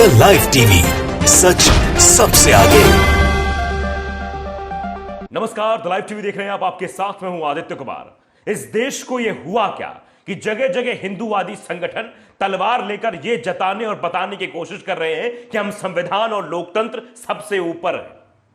The live TV, सच सबसे आगे। नमस्कार, द लाइव टीवी देख रहे हैं आप। आपके साथ में हूं आदित्य कुमार। इस देश को यह हुआ क्या कि जगह जगह हिंदूवादी संगठन तलवार लेकर यह जताने और बताने की कोशिश कर रहे हैं कि हम संविधान और लोकतंत्र सबसे ऊपर है।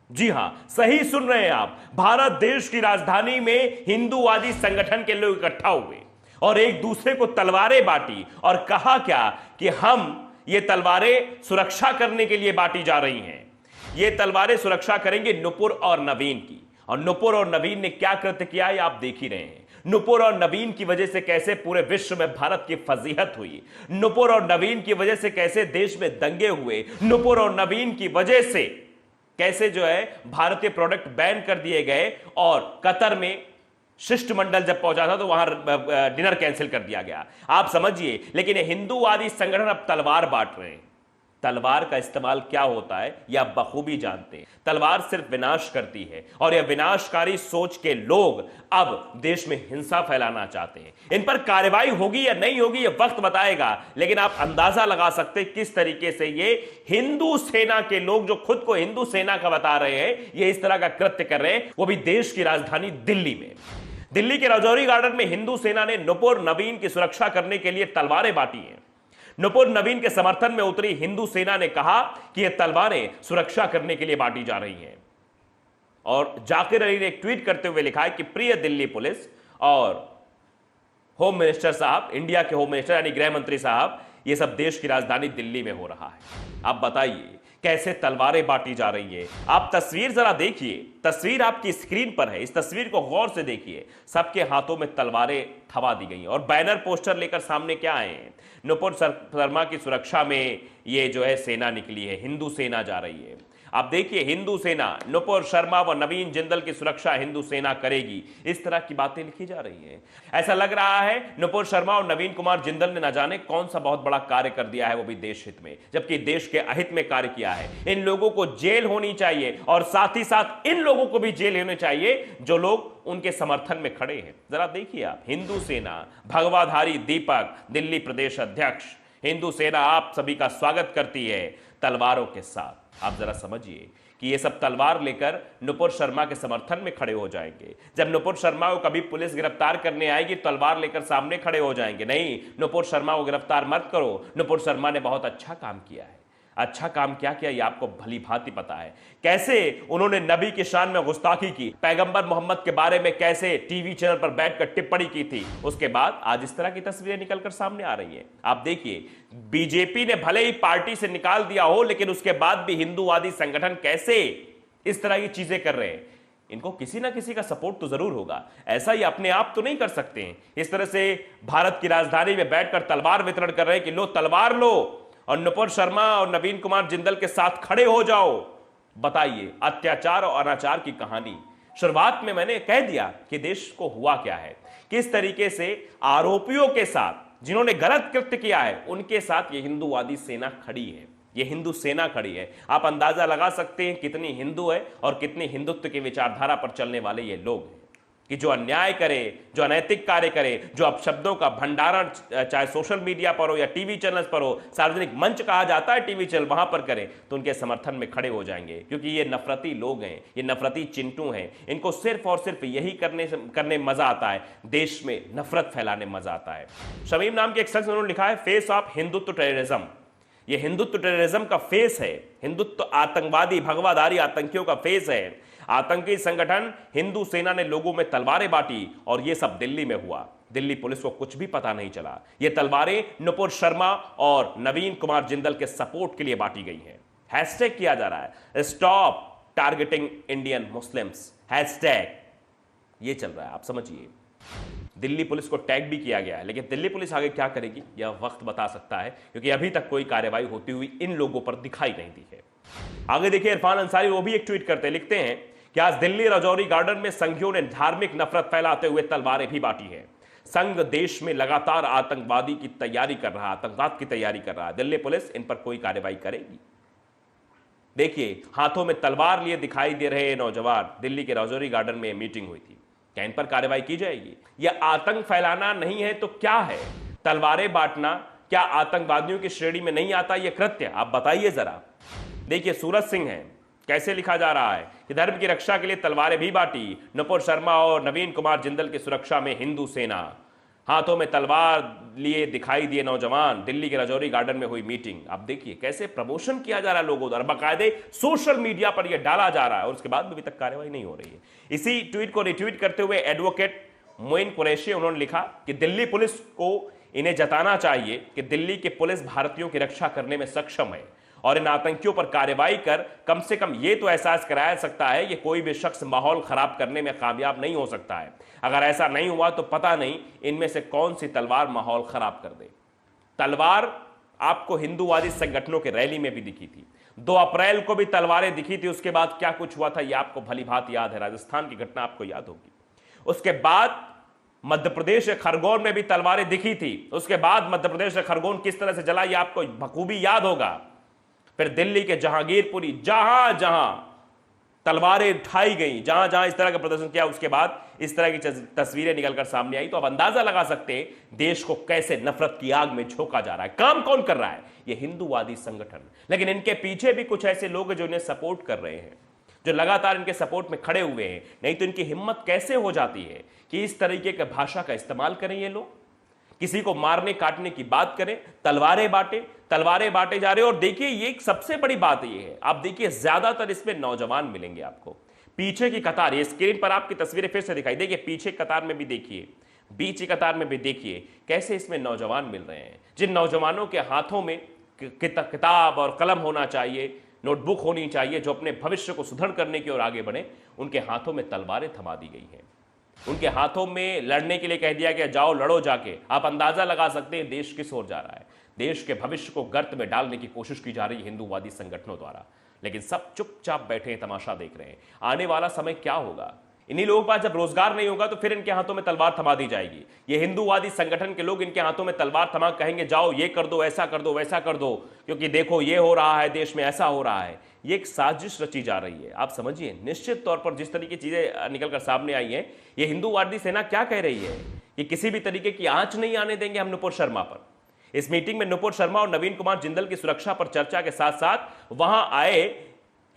जी हां, सही सुन रहे हैं आप। भारत देश की राजधानी में हिंदूवादी संगठन के लोग इकट्ठा हुए और एक दूसरे को तलवारें बांटी और कहा क्या कि हम ये तलवारें सुरक्षा करने के लिए बांटी जा रही हैं। ये तलवारें सुरक्षा करेंगे नुपुर और नवीन की। और नुपुर और नवीन ने क्या कृत्य किया है आप देख ही रहे हैं। नुपुर और नवीन की वजह से कैसे पूरे विश्व में भारत की फजीहत हुई, नुपुर और नवीन की वजह से कैसे देश में दंगे हुए, नुपुर और नवीन की वजह से कैसे जो है भारतीय प्रोडक्ट बैन कर दिए गए और कतर में शिष्टमंडल जब पहुंचा था तो वहां डिनर कैंसिल कर दिया गया। आप समझिए। लेकिन ये हिंदूवादी संगठन अब तलवार बांट रहे हैं। तलवार का इस्तेमाल क्या होता है यह आप बखूबी जानते हैं। तलवार सिर्फ विनाश करती है और यह विनाशकारी सोच के लोग अब देश में हिंसा फैलाना चाहते हैं। इन पर कार्रवाई होगी या नहीं होगी यह वक्त बताएगा, लेकिन आप अंदाजा लगा सकते हैं किस तरीके से ये हिंदू सेना के लोग, जो खुद को हिंदू सेना का बता रहे हैं, ये इस तरह का कृत्य कर रहे हैं, वो भी देश की राजधानी दिल्ली में। दिल्ली के राजौरी गार्डन में हिंदू सेना ने नुपुर नवीन की सुरक्षा करने के लिए तलवारें बांटी हैं। नुपुर नवीन के समर्थन में उतरी हिंदू सेना ने कहा कि यह तलवारें सुरक्षा करने के लिए बांटी जा रही हैं। और जाकिर अली ने एक ट्वीट करते हुए लिखा है कि प्रिय दिल्ली पुलिस और होम मिनिस्टर साहब, इंडिया के होम मिनिस्टर यानी गृह मंत्री साहब, यह सब देश की राजधानी दिल्ली में हो रहा है। आप बताइए कैसे तलवारें बांटी जा रही है। आप तस्वीर जरा देखिए। तस्वीर आपकी स्क्रीन पर है। इस तस्वीर को गौर से देखिए। सबके हाथों में तलवारें थमा दी गई और बैनर पोस्टर लेकर सामने क्या आए हैं। नुपुर शर्मा की सुरक्षा में ये जो है सेना निकली है, हिंदू सेना जा रही है। आप देखिए, हिंदू सेना, नुपुर शर्मा व नवीन जिंदल की सुरक्षा हिंदू सेना करेगी, इस तरह की बातें लिखी जा रही हैं। ऐसा लग रहा है नुपुर शर्मा और नवीन कुमार जिंदल ने न जाने कौन सा बहुत बड़ा कार्य कर दिया है, वो भी देश हित में, जबकि देश के अहित में कार्य किया है। इन लोगों को जेल होनी चाहिए और साथ ही साथ इन लोगों को भी जेल होनी चाहिए जो लोग उनके समर्थन में खड़े हैं। जरा देखिए आप, हिंदू सेना, भगवाधारी दीपक, दिल्ली प्रदेश अध्यक्ष, हिंदू सेना आप सभी का स्वागत करती है तलवारों के साथ। आप जरा समझिए कि ये सब तलवार लेकर नुपुर शर्मा के समर्थन में खड़े हो जाएंगे। जब नुपुर शर्मा को कभी पुलिस गिरफ्तार करने आएगी, तलवार लेकर सामने खड़े हो जाएंगे। नहीं, नुपुर शर्मा को गिरफ्तार मत करो, नुपुर शर्मा ने बहुत अच्छा काम किया है। अच्छा काम क्या किया ये आपको भली भांति पता है। कैसे उन्होंने नबी की शान में गुस्ताखी की, पैगंबर मोहम्मद के बारे में कैसे टीवी चैनल पर बैठकर टिप्पणी की थी। उसके बाद आज इस तरह की तस्वीरें निकलकर सामने आ रही हैं। आप देखिए, बीजेपी ने भले ही पार्टी से निकाल दिया हो, लेकिन उसके बाद भी हिंदूवादी संगठन कैसे इस तरह की चीजें कर रहे हैं। इनको किसी ना किसी का सपोर्ट तो जरूर होगा। ऐसा ही अपने आप तो नहीं कर सकते हैं। इस तरह से भारत की राजधानी में बैठकर तलवार वितरण कर रहे हैं कि लो तलवार लो और नुपुर शर्मा और नवीन कुमार जिंदल के साथ खड़े हो जाओ। बताइए, अत्याचार और अनाचार की कहानी। शुरुआत में मैंने कह दिया कि देश को हुआ क्या है, किस तरीके से आरोपियों के साथ, जिन्होंने गलत कृत्य किया है, उनके साथ ये हिंदूवादी सेना खड़ी है, ये हिंदू सेना खड़ी है। आप अंदाजा लगा सकते हैं कितनी हिंदू है और कितनी हिंदुत्व की विचारधारा पर चलने वाले ये लोग हैं कि जो अन्याय करे, जो अनैतिक कार्य करे, जो अपशब्दों का भंडारण चाहे सोशल मीडिया पर हो या टीवी चैनल्स पर हो, सार्वजनिक मंच कहा जाता है टीवी चैनल, वहां पर करें तो उनके समर्थन में खड़े हो जाएंगे। क्योंकि ये नफरती लोग हैं, ये नफरती चिंटू हैं। इनको सिर्फ और सिर्फ यही करने मजा आता है, देश में नफरत फैलाने मजा आता है। शमीम नाम के एक शख्स, उन्होंने लिखा है फेस ऑफ हिंदुत्व टेररिज्म। ये हिंदुत्व टेररिज्म का फेस है, हिंदुत्व आतंकवादी भगवाधारी आतंकियों का फेस है। आतंकी संगठन हिंदू सेना ने लोगों में तलवारें बांटी और यह सब दिल्ली में हुआ। दिल्ली पुलिस को कुछ भी पता नहीं चला। ये तलवारें नुपुर शर्मा और नवीन कुमार जिंदल के सपोर्ट के लिए बांटी गई हैं। हैशटैग किया जा रहा है stop targeting Indian Muslims, hashtag ये चल रहा है। आप समझिए, दिल्ली पुलिस को टैग भी किया गया है, लेकिन दिल्ली पुलिस आगे क्या करेगी यह वक्त बता सकता है, क्योंकि अभी तक कोई कार्रवाई होती हुई इन लोगों पर दिखाई नहीं दी है। आगे देखिए, इरफान अंसारी वो भी एक ट्वीट करते लिखते हैं कि आज दिल्ली राजौरी गार्डन में संघियों ने धार्मिक नफरत फैलाते हुए तलवारें भी बांटी है। संघ देश में लगातार आतंकवाद की तैयारी कर रहा है। दिल्ली पुलिस इन पर कोई कार्रवाई करेगी? देखिए, हाथों में तलवार लिए दिखाई दे रहे नौजवान, दिल्ली के राजौरी गार्डन में मीटिंग हुई थी। क्या इन पर कार्रवाई की जाएगी? यह आतंक फैलाना नहीं है तो क्या है? तलवारें बांटना क्या आतंकवादियों की श्रेणी में नहीं आता यह कृत्य? आप बताइए जरा। देखिए सूरज सिंह है, कैसे लिखा जा रहा है कि धर्म की रक्षा के लिए तलवारें भी बांटी, नुपुर शर्मा और नवीन कुमार जिंदल की सुरक्षा में हिंदू सेना, हाथों में तलवार लिए दिखाई दिए नौजवान, दिल्ली के राजौरी गार्डन में हुई मीटिंग। आप देखिए कैसे प्रमोशन किया जा रहा है लोगों द्वारा, बाकायदे सोशल मीडिया पर यह डाला जा रहा है और उसके बाद भी अभी तक कार्रवाई नहीं हो रही है। इसी ट्वीट को रिट्वीट करते हुए एडवोकेट मोइन कुरैशी उन्होंने लिखा कि दिल्ली पुलिस को इन्हें जताना चाहिए कि दिल्ली की पुलिस भारतीयों की रक्षा करने में सक्षम है और इन आतंकियों पर कार्रवाई कर कम से कम यह तो एहसास कराया सकता है कि कोई भी शख्स माहौल खराब करने में कामयाब नहीं हो सकता है। अगर ऐसा नहीं हुआ तो पता नहीं इनमें से कौन सी तलवार माहौल खराब कर दे। तलवार आपको हिंदूवादी संगठनों के रैली में भी दिखी थी, 2 अप्रैल को भी तलवारें दिखी थी। उसके बाद क्या कुछ हुआ था यह आपको भली भांति याद है, राजस्थान की घटना आपको याद होगी। उसके बाद मध्य प्रदेश के खरगोन में भी तलवारें दिखी थी। उसके बाद मध्य प्रदेश के खरगोन किस तरह से जला यह आपको बखूबी याद होगा। फिर दिल्ली के जहांगीरपुरी, जहां जहां तलवारें उठाई गई, जहां जहां इस तरह का प्रदर्शन किया, उसके बाद इस तरह की तस्वीरें निकलकर सामने आई। तो आप अंदाजा लगा सकते हैं देश को कैसे नफरत की आग में झोंका जा रहा है। काम कौन कर रहा है? ये हिंदूवादी संगठन। लेकिन इनके पीछे भी कुछ ऐसे लोग हैं जो इन्हें सपोर्ट कर रहे हैं, जो लगातार इनके सपोर्ट में खड़े हुए हैं। नहीं तो इनकी हिम्मत कैसे हो जाती है कि इस तरीके की भाषा का इस्तेमाल करें ये लोग, किसी को मारने काटने की बात करें, तलवारें बांटे जा रहे हैं। और देखिए ये एक सबसे बड़ी बात ये है, आप देखिए ज्यादातर इसमें नौजवान मिलेंगे आपको। पीछे की कतार, ये स्क्रीन पर आपकी तस्वीरें फिर से दिखाई, देखिए पीछे कतार में भी देखिए, बीच की कतार में भी देखिए कैसे इसमें नौजवान मिल रहे हैं, जिन नौजवानों के हाथों में किताब और कलम होना चाहिए, नोटबुक होनी चाहिए, जो अपने भविष्य को सुदृढ़ करने की ओर आगे बढ़े, उनके हाथों में तलवारें थमा दी गई हैं। उनके हाथों में लड़ने के लिए कह दिया गया जाओ लड़ो जाके। आप अंदाजा लगा सकते हैं देश किस ओर जा रहा है। देश के भविष्य को गर्त में डालने की कोशिश की जा रही है हिंदूवादी संगठनों द्वारा। लेकिन सब चुपचाप बैठे हैं, तमाशा देख रहे हैं। आने वाला समय क्या होगा? इन्हीं लोगों के पास जब रोजगार नहीं होगा तो फिर इनके हाथों में तलवार थमा दी जाएगी। ये हिंदूवादी संगठन के लोग इनके हाथों में तलवार थमा कहेंगे जाओ ये कर दो, ऐसा कर दो, वैसा कर दो, क्योंकि देखो ये हो रहा है, देश में ऐसा हो रहा है। ये एक साजिश रची जा रही है। आप समझिए निश्चित तौर पर जिस तरीके की चीजें निकलकर सामने आई हैं, ये हिंदूवादी सेना क्या कह रही है कि किसी भी तरीके की आंच नहीं आने देंगे हम नुपुर शर्मा पर। इस मीटिंग में नुपुर शर्मा और नवीन कुमार जिंदल की सुरक्षा पर चर्चा के साथ साथ वहां आए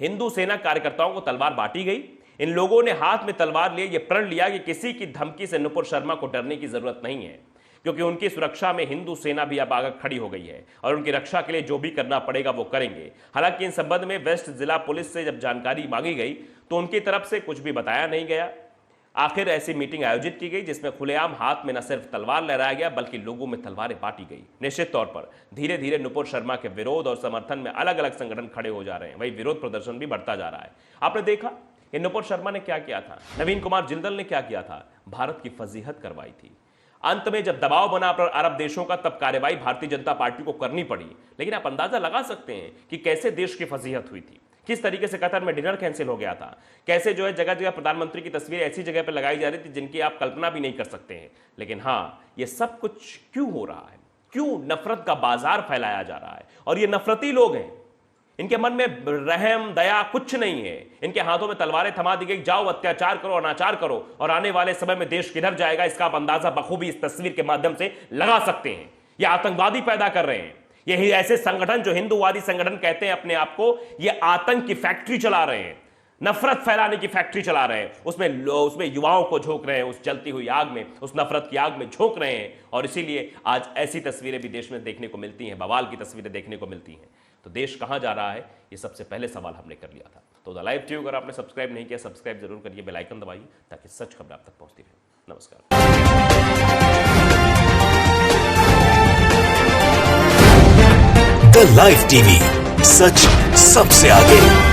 हिंदू सेना कार्यकर्ताओं को तलवार बांटी गई। इन लोगों ने हाथ में तलवार लिए यह प्रण लिया कि किसी की धमकी से नुपुर शर्मा को डरने की जरूरत नहीं है, क्योंकि उनकी सुरक्षा में हिंदू सेना भी अब आगे खड़ी हो गई है और उनकी रक्षा के लिए जो भी करना पड़ेगा वो करेंगे। हालांकि इन संबंध में वेस्ट जिला पुलिस से जब जानकारी मांगी गई तो उनकी तरफ से कुछ भी बताया नहीं गया। आखिर ऐसी मीटिंग आयोजित की गई जिसमें खुलेआम हाथ में न सिर्फ तलवार लहराया गया बल्कि लोगों में तलवारें बांटी गई। निश्चित तौर पर धीरे धीरे नुपुर शर्मा के विरोध और समर्थन में अलग अलग संगठन खड़े हो जा रहे हैं, वही विरोध प्रदर्शन भी बढ़ता जा रहा है। आपने देखा कि नुपुर शर्मा ने क्या किया था, नवीन कुमार जिंदल ने क्या किया था, भारत की फजीहत करवाई थी। अंत में जब दबाव बना पर अरब देशों का तब कार्रवाई भारतीय जनता पार्टी को करनी पड़ी। लेकिन आप अंदाजा लगा सकते हैं कि कैसे देश की फजीहत हुई थी, किस तरीके से कतर में डिनर कैंसिल हो गया था, कैसे जो है जगह जगह प्रधानमंत्री की तस्वीर ऐसी जगह पर लगाई जा रही थी जिनकी आप कल्पना भी नहीं कर सकते हैं। लेकिन हाँ, ये सब कुछ क्यों हो रहा है? क्यों नफरत का बाजार फैलाया जा रहा है? और ये नफरती लोग हैं, इनके मन में रहम दया कुछ नहीं है। इनके हाथों में तलवारें थमा दी गई, जाओ अत्याचार करो, अनाचार करो, और आने वाले समय में देश किधर जाएगा इसका आप अंदाजा बखूबी इस तस्वीर के माध्यम से लगा सकते हैं। ये आतंकवादी पैदा कर रहे हैं। यही ऐसे संगठन जो हिंदूवादी संगठन कहते हैं अपने आप को, ये आतंक की फैक्ट्री चला रहे हैं, नफरत फैलाने की फैक्ट्री चला रहे हैं। उसमें युवाओं को झोंक रहे हैं, उस जलती हुई आग में, उस नफरत की आग में झोंक रहे हैं। और इसीलिए आज ऐसी तस्वीरें भी देश में देखने को मिलती हैं, बवाल की तस्वीरें देखने को मिलती हैं। तो देश कहां जा रहा है, ये सबसे पहले सवाल हमने कर लिया था। तो द लाइव टीवी अगर आपने सब्सक्राइब नहीं किया, सब्सक्राइब जरूर करिए, बेल आइकन दबाइए ताकि सच खबर आप तक पहुंचती रहे। नमस्कार। द लाइव टीवी, सच सबसे आगे।